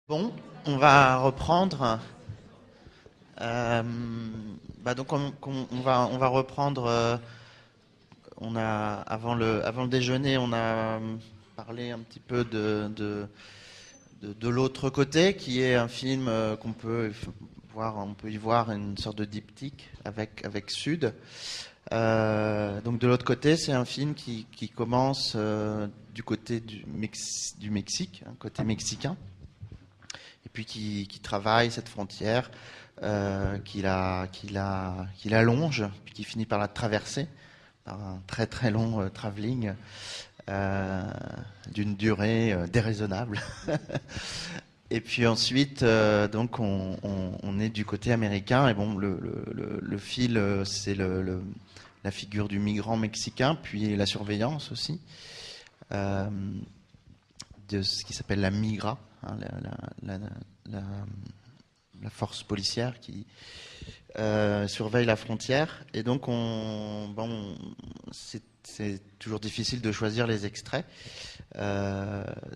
Bon, on va reprendre. Euh, donc on va reprendre. Avant le déjeuner, on a parlé un petit peu de l'autre côté, qui est un film qu'on peut voir. On peut y voir une sorte de diptyque avec Sud. Donc de l'autre côté, c'est un film qui commence du côté du Mexique, hein, côté mexicain, et puis qui travaille cette frontière, qu'il allonge, puis qui finit par la traverser par un très très long travelling euh, d'une durée déraisonnable. Et puis ensuite, donc on est du côté américain, et bon, le fil, c'est la figure du migrant mexicain, puis la surveillance aussi, euh, de ce qui s'appelle la migra, hein, la- la force policière qui surveille la frontière. Et donc, c'est toujours difficile de choisir les extraits.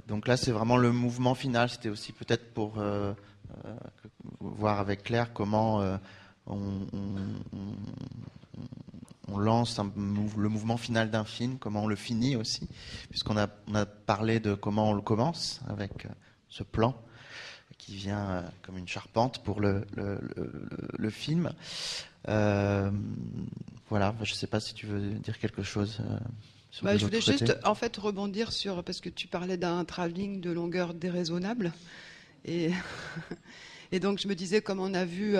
Donc là, c'est vraiment le mouvement final. C'était aussi peut-être pour voir avec Claire comment on lance le mouvement final d'un film, comment on le finit aussi, puisqu'on a parlé de comment on le commence avec ce plan qui vient comme une charpente pour le film. Euh, voilà, je ne sais pas si tu veux dire quelque chose sur de Je voulais l'autre côté. juste en fait rebondir sur, parce que tu parlais d'un travelling de longueur déraisonnable. Et, et donc je me disais, comme on a vu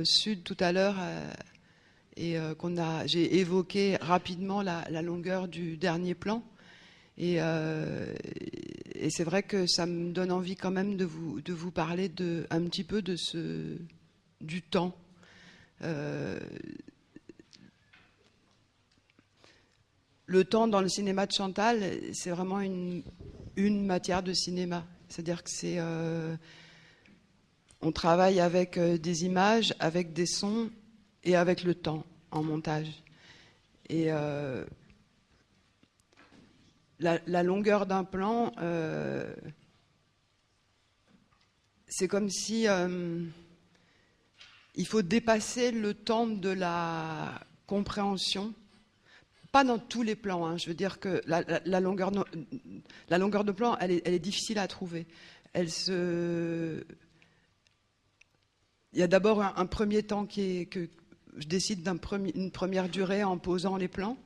Sud tout à l'heure, j'ai évoqué rapidement la longueur du dernier plan. Et, euh, et c'est vrai que ça me donne envie quand même de vous parler un petit peu du temps. Euh, le temps dans le cinéma de Chantal, c'est vraiment une matière de cinéma. C'est-à-dire que on travaille avec des images, avec des sons et avec le temps en montage. Et la longueur d'un plan, c'est comme si il faut dépasser le temps de la compréhension. Pas dans tous les plans, hein. Je veux dire que la longueur, la longueur de plan, elle est difficile à trouver. Il y a d'abord un premier temps que je décide une première durée en posant les plans,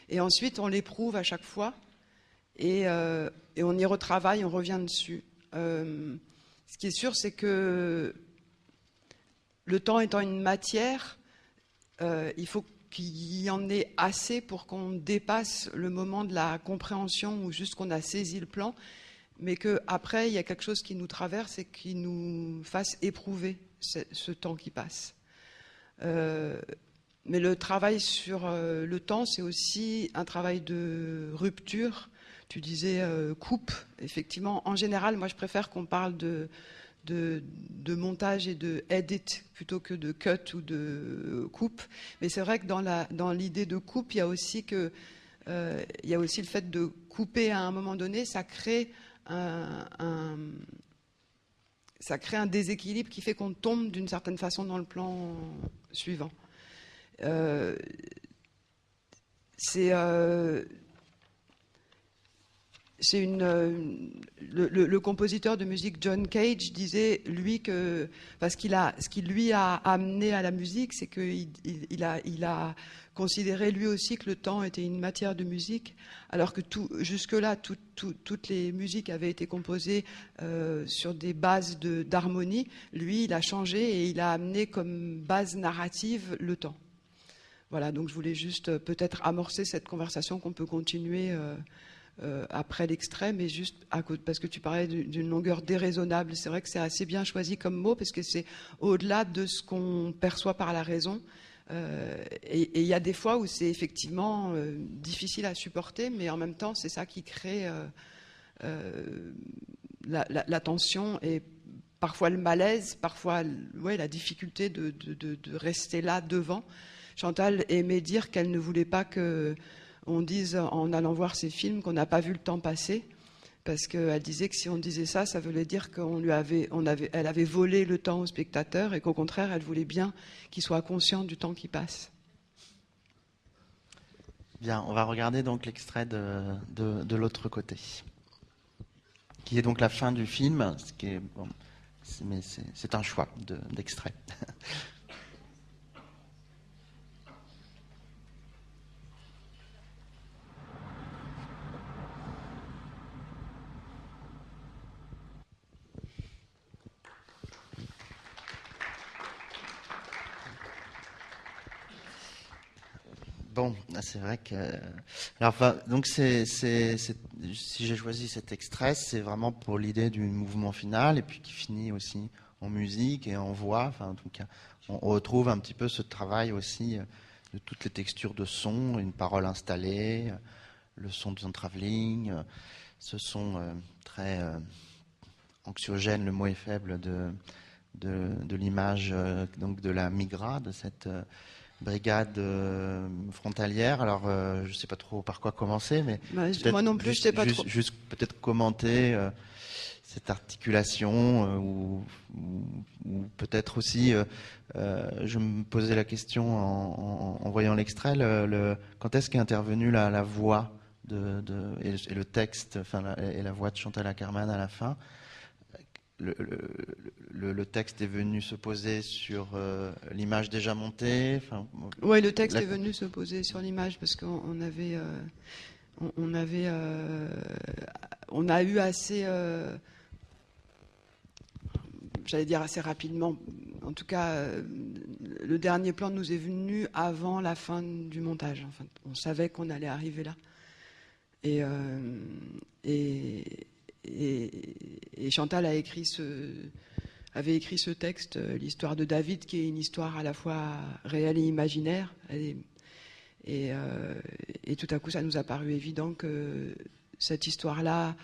et ensuite on l'éprouve à chaque fois, et on y retravaille, on revient dessus. Ce qui est sûr, c'est que le temps étant une matière, il faut qu'il y en ait assez pour qu'on dépasse le moment de la compréhension ou juste qu'on a saisi le plan, mais qu'après, il y a quelque chose qui nous traverse et qui nous fasse éprouver ce temps qui passe. Mais le travail sur le temps, c'est aussi un travail de rupture. Tu disais coupe, effectivement. En général, moi, je préfère qu'on parle de montage et de edit plutôt que de cut ou de coupe. Mais c'est vrai que dans l'idée de coupe, il y a aussi le fait de couper à un moment donné, un, un- ça crée un déséquilibre qui fait qu'on tombe d'une certaine façon dans le plan suivant. Euh, c'est c'est le compositeur de musique John Cage disait lui que parce ce qui lui a amené à la musique, c'est qu'il a considéré lui aussi que le temps était une matière de musique, alors que jusque-là toutes les musiques avaient été composées sur des bases d'harmonie. Lui, il a changé et il a amené comme base narrative le temps. Voilà, donc je voulais juste peut-être amorcer cette conversation qu'on peut continuer après l'extrait, mais juste parce que tu parlais d'une longueur déraisonnable. C'est vrai que c'est assez bien choisi comme mot, parce que c'est au-delà de ce qu'on perçoit par la raison. Et il y a des fois où c'est effectivement difficile à supporter, mais en même temps, c'est ça qui crée la tension et parfois le malaise, parfois ouais, la difficulté de rester là devant. Chantal aimait dire qu'elle ne voulait pas qu'on dise en allant voir ces films qu'on n'a pas vu le temps passer, parce qu'elle disait que si on disait ça, ça voulait dire elle avait volé le temps au spectateur et qu'au contraire, elle voulait bien qu'il soit conscient du temps qui passe. Bien, on va regarder donc l'extrait de l'autre côté, qui est donc la fin du film, ce qui est, bon, mais c'est un choix d'extrait. Bon, c'est vrai que. Alors, enfin, donc, si j'ai choisi cet extrait, c'est vraiment pour l'idée du mouvement final, et puis qui finit aussi en musique et en voix. Enfin, en tout cas, on retrouve un petit peu ce travail aussi de toutes les textures de son, une parole installée, le son d'un travelling, ce son très anxiogène, le mot est faible, de l'image donc de la migra, de cette brigade frontalière. Alors, je ne sais pas trop par quoi commencer, mais moi non plus, je sais pas trop. Juste peut-être commenter cette articulation, ou peut-être aussi, je me posais la question en voyant l'extrait, quand est-ce qu'est intervenue la voix et le texte, et la voix de Chantal Akerman à la fin. Le texte est venu se poser sur l'image déjà montée. Oui, le texte est venu se poser sur l'image parce qu'on avait, on a eu assez, j'allais dire assez rapidement. En tout cas, le dernier plan nous est venu avant la fin du montage. Enfin, on savait qu'on allait arriver là. Et Chantal avait écrit ce texte, l'histoire de David, qui est une histoire à la fois réelle et imaginaire. Et tout à coup, ça nous a paru évident que cette histoire-là,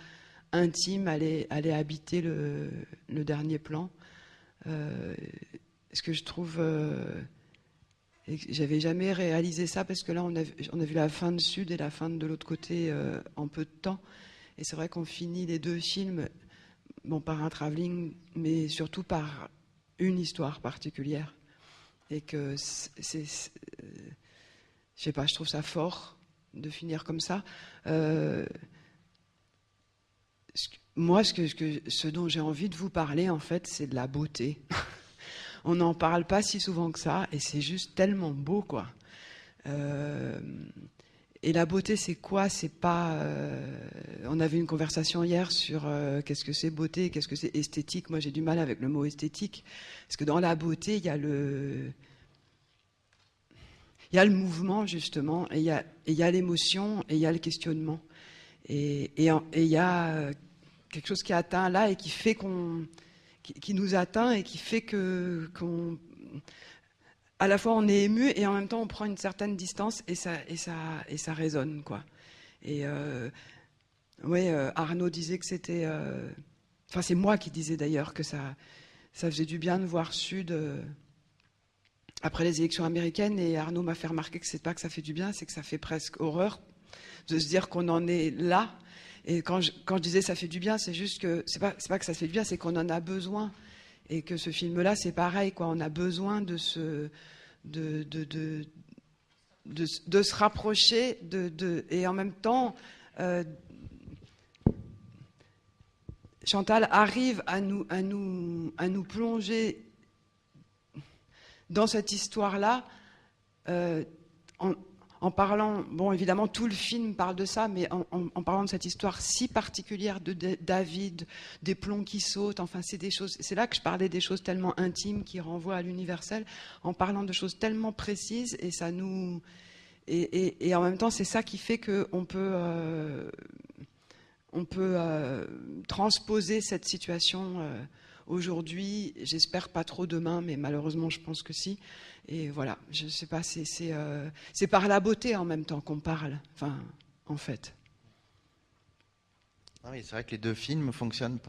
intime, allait habiter le dernier plan. Ce que je trouve... j'avais jamais réalisé ça, parce que là, on a vu la fin de Sud et la fin de l'autre côté en peu de temps. Et c'est vrai qu'on finit les deux films par un travelling, mais surtout par une histoire particulière. Et que je sais pas, je trouve ça fort de finir comme ça. Moi, ce dont j'ai envie de vous parler, en fait, c'est de la beauté. On n'en parle pas si souvent que ça, et c'est juste tellement beau, quoi. Et la beauté, c'est quoi? C'est pas. On avait une conversation hier sur qu'est-ce que c'est beauté, qu'est-ce que c'est esthétique. Moi, j'ai du mal avec le mot esthétique, parce que dans la beauté, il y a le mouvement, justement, et il y a l'émotion, et il y a le questionnement, et il y a quelque chose qui atteint là et qui fait qui nous atteint et qui fait qu'on à la fois on est ému et en même temps on prend une certaine distance, et ça résonne, quoi. Et Arnaud disait que c'était, enfin c'est moi qui disais d'ailleurs que ça faisait du bien de voir Sud après les élections américaines, et Arnaud m'a fait remarquer que c'est pas que ça fait du bien, c'est que ça fait presque horreur de se dire qu'on en est là. Et quand je disais ça fait du bien, c'est juste que c'est pas que ça fait du bien, c'est qu'on en a besoin. Et que ce film-là, c'est pareil, quoi. On a besoin de se rapprocher et en même temps, Chantal arrive à nous plonger dans cette histoire-là, en parlant, bon, évidemment, tout le film parle de ça, mais en parlant de cette histoire si particulière de David, des plombs qui sautent, enfin, c'est là que je parlais des choses tellement intimes qui renvoient à l'universel, en parlant de choses tellement précises, et ça nous... Et en même temps, c'est ça qui fait qu'on peut... on peut transposer cette situation aujourd'hui, j'espère pas trop demain, mais malheureusement je pense que si. Et voilà, je sais pas, c'est par la beauté en même temps qu'on parle, enfin, en fait. Ah oui, c'est vrai que les deux films fonctionnent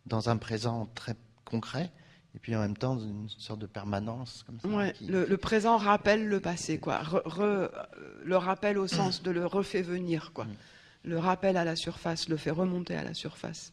dans un présent très concret, et puis en même temps dans une sorte de permanence comme ça. Ouais, le présent rappelle le passé, quoi. Le rappel au sens de le refait venir, quoi. le rappelle à la surface, le fait remonter à la surface.